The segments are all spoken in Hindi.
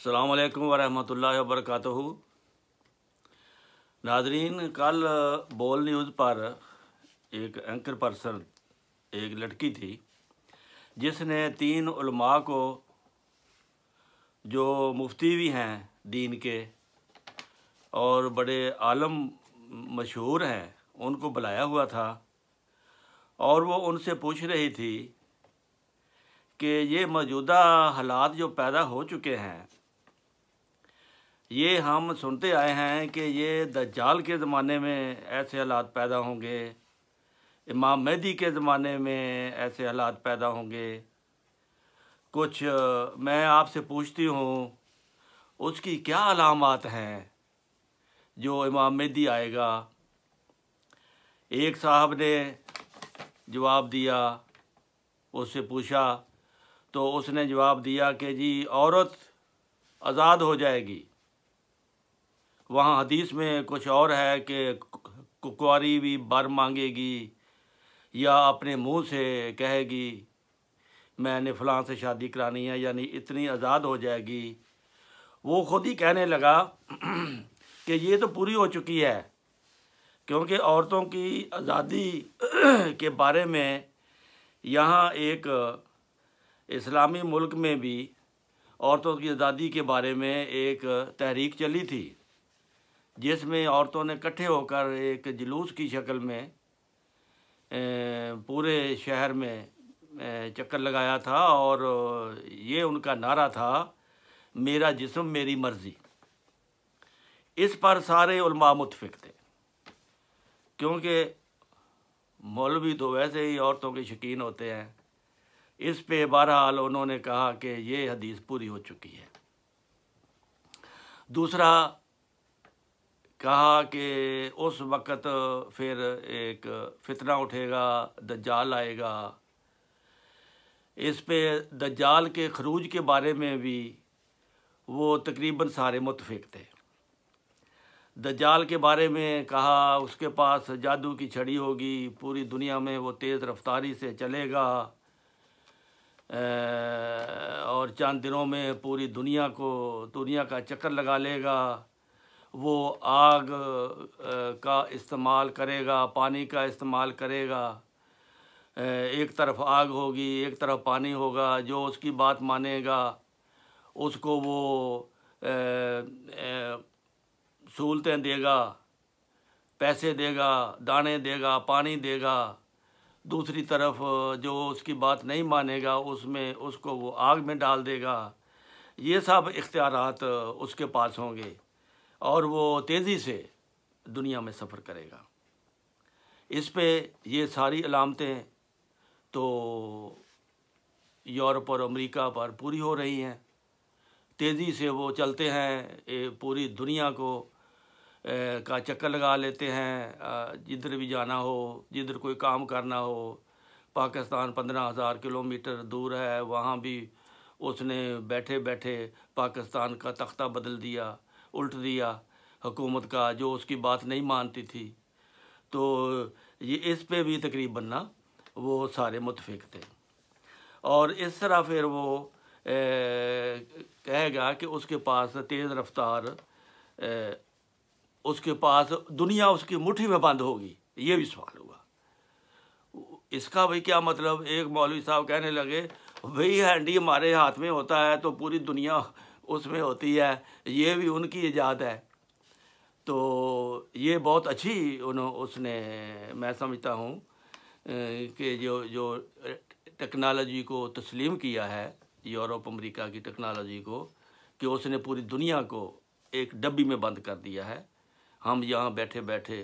अस्सलाम वालेकुम वरहमतुल्लाहि वबरकातुहू। नाजरीन, कल बोल न्यूज़ पर एक एंकर पर्सन, एक लड़की थी जिसने 3 उलमा को, जो मुफ्ती भी हैं दीन के और बड़े आलम मशहूर हैं, उनको बुलाया हुआ था और वो उनसे पूछ रही थी कि ये मौजूदा हालात जो पैदा हो चुके हैं, ये हम सुनते आए हैं कि ये दज्जाल के ज़माने में ऐसे हालात पैदा होंगे, इमाम मेहदी के ज़माने में ऐसे हालात पैदा होंगे। कुछ मैं आपसे पूछती हूँ, उसकी क्या अलामात हैं जो इमाम मेहदी आएगा। एक साहब ने जवाब दिया, उससे पूछा तो उसने जवाब दिया कि जी औरत आज़ाद हो जाएगी। वहाँ हदीस में कुछ और है कि कुंवारी भी बर मांगेगी या अपने मुंह से कहेगी मैंने फ़लाँ से शादी करानी है, यानी इतनी आज़ाद हो जाएगी। वो ख़ुद ही कहने लगा कि ये तो पूरी हो चुकी है, क्योंकि औरतों की आज़ादी के बारे में यहाँ एक इस्लामी मुल्क में भी औरतों की आज़ादी के बारे में एक तहरीक चली थी, जिसमें औरतों ने इकट्ठे होकर एक जुलूस की शक्ल में पूरे शहर में चक्कर लगाया था और ये उनका नारा था, मेरा जिस्म मेरी मर्ज़ी। इस पर सारे उलमा मुत्फिक थे, क्योंकि मौलवी तो वैसे ही औरतों के शौकीन होते हैं। इस पे बहरहाल उन्होंने कहा कि ये हदीस पूरी हो चुकी है। दूसरा कहा कि उस वक़्त फिर एक फितना उठेगा, दज्जाल आएगा। इस पे दज्जाल के खरूज के बारे में भी वो तकरीबन सारे मुत्फिक थे। दज्जाल के बारे में कहा उसके पास जादू की छड़ी होगी, पूरी दुनिया में वो तेज़ रफ्तारी से चलेगा और चंद दिनों में पूरी दुनिया का चक्कर लगा लेगा। वो आग का इस्तेमाल करेगा, पानी का इस्तेमाल करेगा। एक तरफ आग होगी, एक तरफ पानी होगा। जो उसकी बात मानेगा उसको वो सहूलतें देगा, पैसे देगा, दाने देगा, पानी देगा। दूसरी तरफ जो उसकी बात नहीं मानेगा उसको वो आग में डाल देगा। ये सब इख्तियारात उसके पास होंगे और वो तेज़ी से दुनिया में सफ़र करेगा। इस पे ये सारी अलामतें तो यूरोप और अमेरिका पर पूरी हो रही हैं। तेज़ी से वो चलते हैं, पूरी दुनिया को का चक्कर लगा लेते हैं। जिधर भी जाना हो, जिधर कोई काम करना हो, पाकिस्तान 15,000 किलोमीटर दूर है, वहाँ भी उसने बैठे बैठे पाकिस्तान का तख्ता बदल दिया, उल्ट दिया हुकूमत का, जो उसकी बात नहीं मानती थी। तो ये इस पे भी तकरीबन ना वो सारे मुत्फिक थे। और इस तरह फिर वो कहेगा कि उसके पास तेज़ रफ्तार, उसके पास दुनिया उसकी मुट्ठी में बंद होगी। ये भी सवाल हुआ। इसका भाई क्या मतलब? एक मौलवी साहब कहने लगे भाई हैंडी हमारे हाथ में होता है तो पूरी दुनिया उसमें होती है, ये भी उनकी ईजाद है। तो ये बहुत अच्छी उसने, मैं समझता हूँ कि जो टेक्नोलॉजी को तस्लीम किया है, यूरोप अमेरिका की टेक्नोलॉजी को, कि उसने पूरी दुनिया को एक डब्बी में बंद कर दिया है। हम यहाँ बैठे बैठे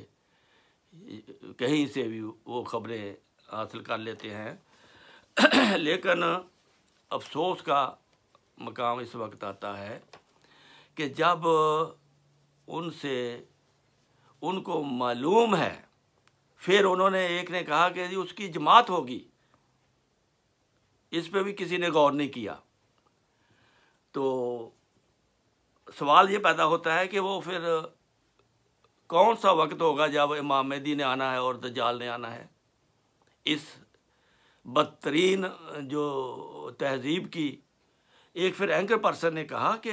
कहीं से भी वो ख़बरें हासिल कर लेते हैं। लेकिन अफसोस का मकाम इस वक्त आता है कि जब उनको मालूम है, फिर उन्होंने एक ने कहा कि जी उसकी जमात होगी। इस पे भी किसी ने गौर नहीं किया। तो सवाल ये पैदा होता है कि वो फिर कौन सा वक्त होगा जब इमाम मेहदी ने आना है और दज्जाल ने आना है। इस बदतरीन जो तहजीब की एक फिर एंकर पर्सन ने कहा कि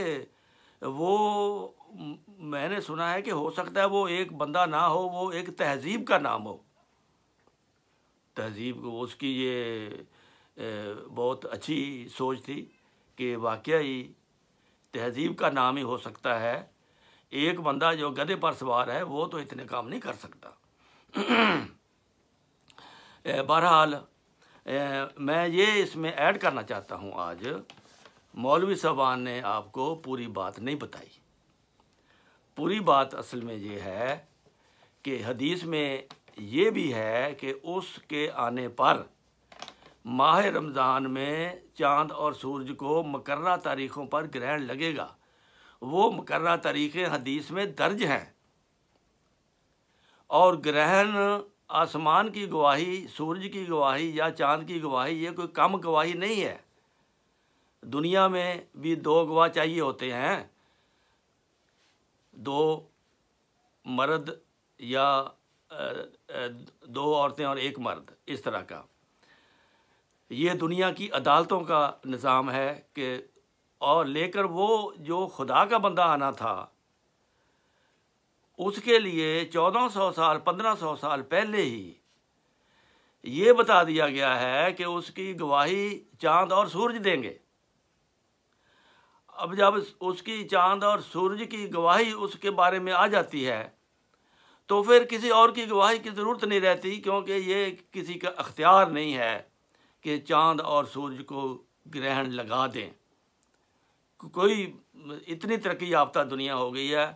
वो मैंने सुना है कि हो सकता है वो एक बंदा ना हो, वो एक तहजीब का नाम हो। तहजीब को उसकी ये बहुत अच्छी सोच थी कि वाकई ही तहजीब का नाम ही हो सकता है। एक बंदा जो गधे पर सवार है वो तो इतने काम नहीं कर सकता। बहरहाल मैं ये इसमें ऐड करना चाहता हूँ, आज मौलवी साहबान ने आपको पूरी बात नहीं बताई। पूरी बात असल में ये है कि हदीस में ये भी है कि उसके आने पर माह रमज़ान में चाँद और सूरज को मुकर्ररा तारीख़ों पर ग्रहण लगेगा। वो मुकर्ररा तारीख़ें हदीस में दर्ज हैं। और ग्रहण आसमान की गवाही, सूरज की गवाही या चाँद की गवाही ये कोई कम गवाही नहीं है। दुनिया में भी 2 गवाह चाहिए होते हैं, 2 मर्द या 2 औरतें और 1 मर्द, इस तरह का ये दुनिया की अदालतों का निज़ाम है कि और लेकर वो जो खुदा का बंदा आना था उसके लिए 1400 साल 1500 साल पहले ही ये बता दिया गया है कि उसकी गवाही चाँद और सूरज देंगे। अब जब उसकी चाँद और सूरज की गवाही उसके बारे में आ जाती है तो फिर किसी और की गवाही की ज़रूरत नहीं रहती, क्योंकि ये किसी का अख्तियार नहीं है कि चाँद और सूरज को ग्रहण लगा दें। कोई इतनी तरक्की याफ्ता दुनिया हो गई है,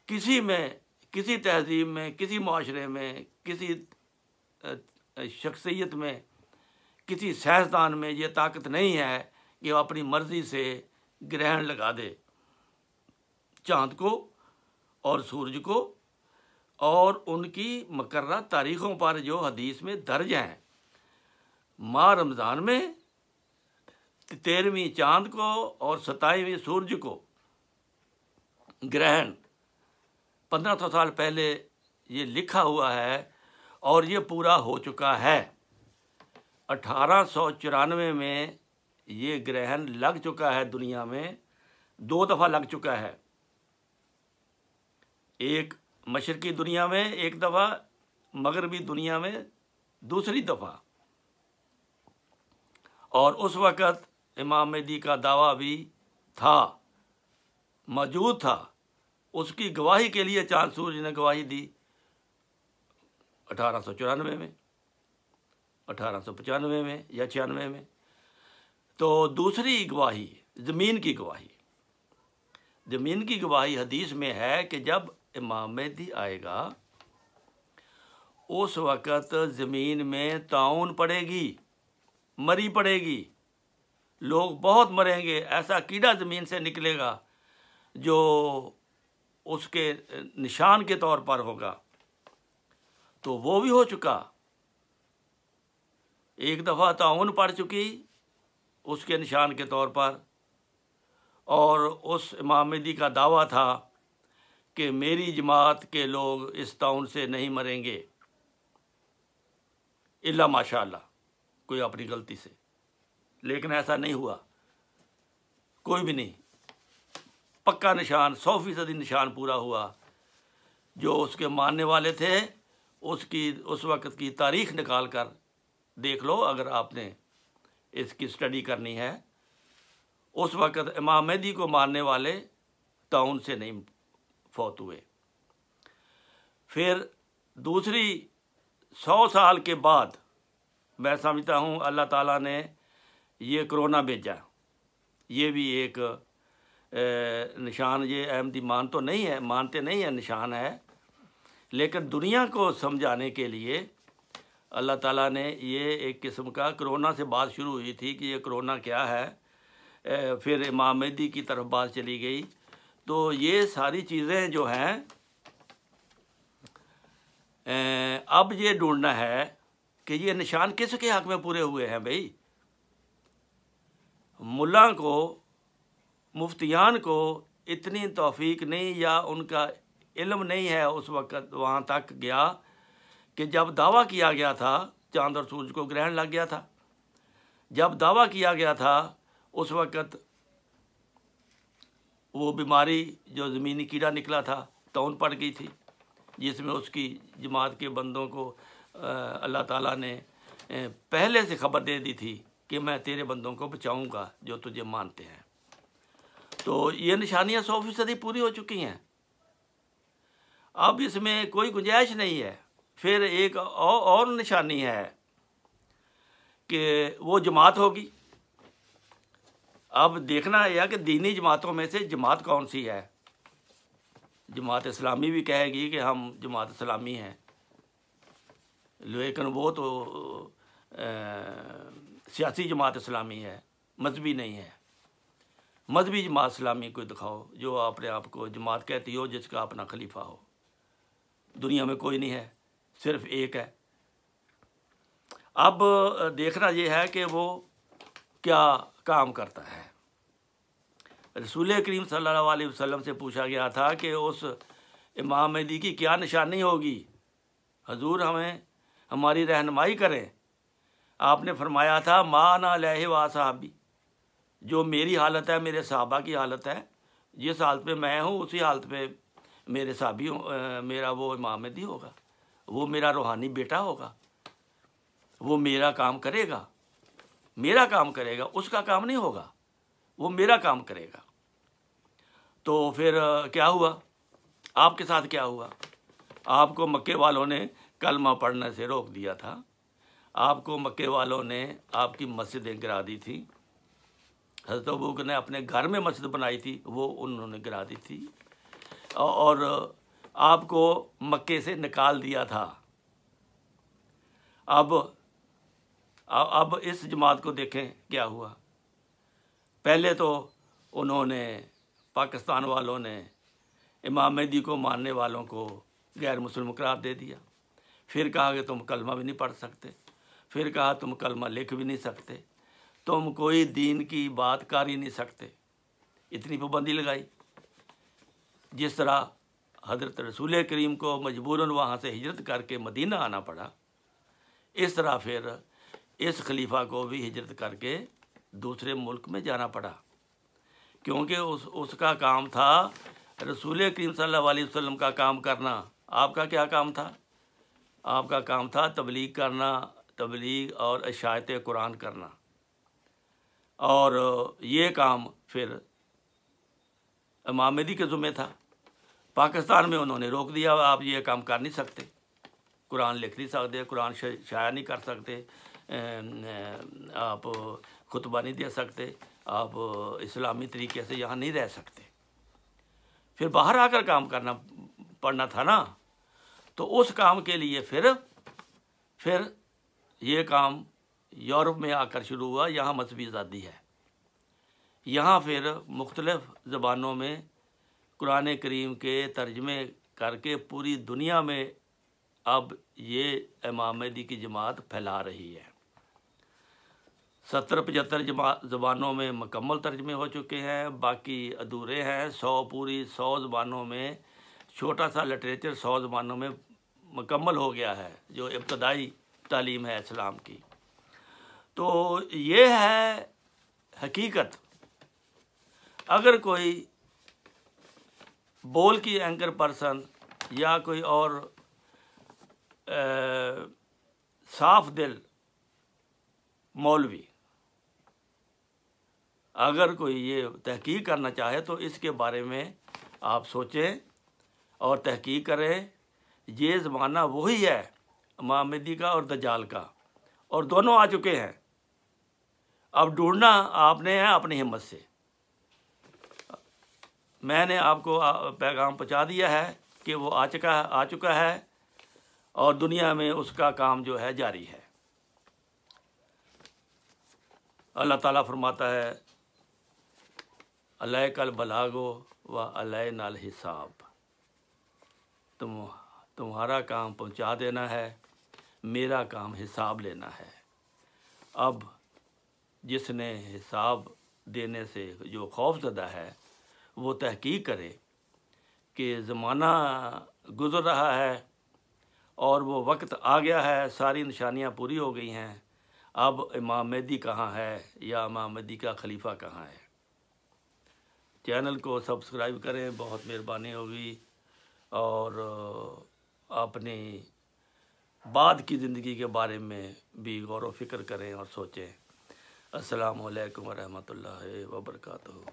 किसी में, किसी तहजीब में, किसी माशरे में, किसी शख्सियत में, किसी साइंसदान में ये ताकत नहीं है कि वो अपनी मर्ज़ी से ग्रहण लगा दे चाँद को और सूरज को, और उनकी मुकर्ररा तारीख़ों पर जो हदीस में दर्ज हैं। माह रमज़ान में 13वीं चाँद को और 27वीं सूरज को ग्रहण 1500 साल पहले ये लिखा हुआ है और ये पूरा हो चुका है। 1894 में ये ग्रहण लग चुका है, दुनिया में 2 दफ़ा लग चुका है, एक मशरकी दुनिया में 1 दफ़ा, मगरबी दुनिया में दूसरी दफ़ा। और उस वक़्त इमाम मेहदी का दावा भी था, मौजूद था। उसकी गवाही के लिए चाँद सूरज ने गवाही दी 1894 में, 1895 में या 96 में। तो दूसरी गवाही ज़मीन की गवाही, ज़मीन की गवाही हदीस में है कि जब इमाम मेहदी आएगा उस वक़्त ज़मीन में ताउन पड़ेगी, मरी पड़ेगी, लोग बहुत मरेंगे। ऐसा कीड़ा ज़मीन से निकलेगा जो उसके निशान के तौर पर होगा। तो वो भी हो चुका, 1 दफ़ा ताउन पड़ चुकी उसके निशान के तौर पर। और उस इमाम मेहदी का दावा था कि मेरी जमात के लोग इस ताउन से नहीं मरेंगे इल्ला माशाअल्लाह, कोई अपनी गलती से। लेकिन ऐसा नहीं हुआ, कोई भी नहीं। पक्का निशान, 100% निशान पूरा हुआ। जो उसके मानने वाले थे उसकी उस वक़्त की तारीख़ निकाल कर देख लो, अगर आपने इसकी स्टडी करनी है। उस वक़्त इमाम मेहदी को मानने वाले ताउन से नहीं फौत हुए। फिर दूसरी 100 साल के बाद मैं समझता हूँ अल्लाह ताला ने ये कोरोना भेजा। ये भी एक निशान, ये अहमदी मानते नहीं है, निशान है। लेकिन दुनिया को समझाने के लिए अल्लाह ताला ने ये एक किस्म का, कोरोना से बात शुरू हुई थी कि ये कोरोना क्या है, फिर इमाम मेहदी की तरफ बात चली गई। तो ये सारी चीज़ें जो हैं अब ये ढूंढना है कि ये निशान किसके हक़ में पूरे हुए हैं। भाई मुल्ला को, मुफ्तियान को इतनी तौफीक नहीं या उनका इल्म नहीं है उस वक़्त वहाँ तक गया कि जब दावा किया गया था चाँद और सूरज को ग्रहण लग गया था। जब दावा किया गया था उस वक़्त वो बीमारी जो ज़मीनी कीड़ा निकला था, तौन पड़ गई थी, जिसमें उसकी जमात के बंदों को अल्लाह ताला ने पहले से खबर दे दी थी कि मैं तेरे बंदों को बचाऊंगा जो तुझे मानते हैं। तो ये निशानियां 100% पूरी हो चुकी हैं। अब इसमें कोई गुंजाइश नहीं है। फिर एक और निशानी है कि वो जमात होगी। अब देखना यह कि दीनी जमातों में से जमात कौन सी है। जमात इस्लामी भी कहेगी कि हम जमात इस्लामी हैं, लेकिन वो तो सियासी जमात इस्लामी है, मजहबी नहीं है। मजहबी जमात इस्लामी कोई दिखाओ जो अपने आप को जमात कहती हो, जिसका अपना खलीफा हो। दुनिया में कोई नहीं है, सिर्फ एक है। अब देखना ये है कि वो क्या काम करता है। रसूल करीम सल्लल्लाहु अलैहि वसल्लम से पूछा गया था कि उस इमाम महदी की क्या निशानी होगी, हजूर हमें हमारी रहनुमाई करें। आपने फरमाया था माना अलैहि व असहाबी, जो मेरी हालत है, मेरे सहाबा की हालत है, जिस हालत पे मैं हूँ उसी हालत पे मेरे साहबी मेरा वो इमाम महदी होगा, वो मेरा रूहानी बेटा होगा, वो मेरा काम करेगा, मेरा काम करेगा, उसका काम नहीं होगा, वो मेरा काम करेगा। तो फिर क्या हुआ, आपके साथ क्या हुआ? आपको मक्के वालों ने कलमा पढ़ने से रोक दिया था। आपको मक्के वालों ने आपकी मस्जिदें गिरा दी थी। हज़रत अबू बकर ने अपने घर में मस्जिद बनाई थी, वो उन्होंने गिरा दी थी, और आपको मक्के से निकाल दिया था। अब इस जमात को देखें क्या हुआ। पहले तो उन्होंने, पाकिस्तान वालों ने इमाम महदी को मानने वालों को गैर मुस्लिम करार दे दिया। फिर कहा कि तुम कलमा भी नहीं पढ़ सकते, फिर कहा तुम कलमा लिख भी नहीं सकते, तुम कोई दीन की बात कर ही नहीं सकते। इतनी पाबंदी लगाई। जिस तरह हज़रत रसूल करीम को मजबूरन वहाँ से हिजरत करके मदीना आना पड़ा, इस तरह फिर इस खलीफा को भी हिजरत करके दूसरे मुल्क में जाना पड़ा, क्योंकि उसका काम था रसूल करीम सल्लल्लाहु अलैहि वसल्लम का काम करना। आपका क्या काम था? आपका काम था तबलीग करना, तबलीग और इशाअत कुरान करना। और ये काम फिर इमाम महदी के ज़ुम्मे था। पाकिस्तान में उन्होंने रोक दिया, आप ये काम कर नहीं सकते, कुरान लिख नहीं सकते, कुरान शाया नहीं कर सकते, आप खुतबा नहीं दे सकते, आप इस्लामी तरीके से यहाँ नहीं रह सकते। फिर बाहर आकर काम करना पड़ना था ना। तो उस काम के लिए फिर ये काम यूरोप में आकर शुरू हुआ। यहाँ मजहबी आज़ादी है। यहाँ फिर मुख्तलिफ़ ज़बानों में कुरान करीम के तर्जमे करके पूरी दुनिया में अब ये इमाम महदी की जमात फैला रही है। 70-75 ज़बानों में मुकम्मल तर्जमे हो चुके हैं, बाकी अधूरे हैं। 100 ज़बानों में, छोटा सा लिटरेचर 100 ज़बानों में मुकम्मल हो गया है, जो इब्तदाई तालीम है इस्लाम की। तो ये है हकीकत। अगर कोई बोल की एंकर पर्सन या कोई और साफ दिल मौलवी अगर कोई ये तहकीक करना चाहे तो इसके बारे में आप सोचें और तहकीक करें। ये ज़माना वही है इमाम महदी का और दज्जाल का, और दोनों आ चुके हैं। अब ढूंढना आपने है अपनी हिम्मत से। मैंने आपको पैगाम पहुंचा दिया है कि वो आ चुका है और दुनिया में उसका काम जो है जारी है। अल्लाह ताला फरमाता है अलैकल बलागो व अलैनल हिसाब, तुम्हारा काम पहुंचा देना है, मेरा काम हिसाब लेना है। अब जिसने हिसाब देने से जो खौफज़दा है वो तहकीक करे कि ज़माना गुज़र रहा है और वो वक्त आ गया है, सारी निशानियां पूरी हो गई हैं। अब इमाम महदी कहाँ है या इमाम महदी का खलीफा कहाँ है? चैनल को सब्सक्राइब करें, बहुत मेहरबानी होगी। और अपनी बाद की ज़िंदगी के बारे में भी गौर व फिक्र करें और सोचें। अस्सलामु अलैकुम व रहमतुल्लाहि व बरकातुहू।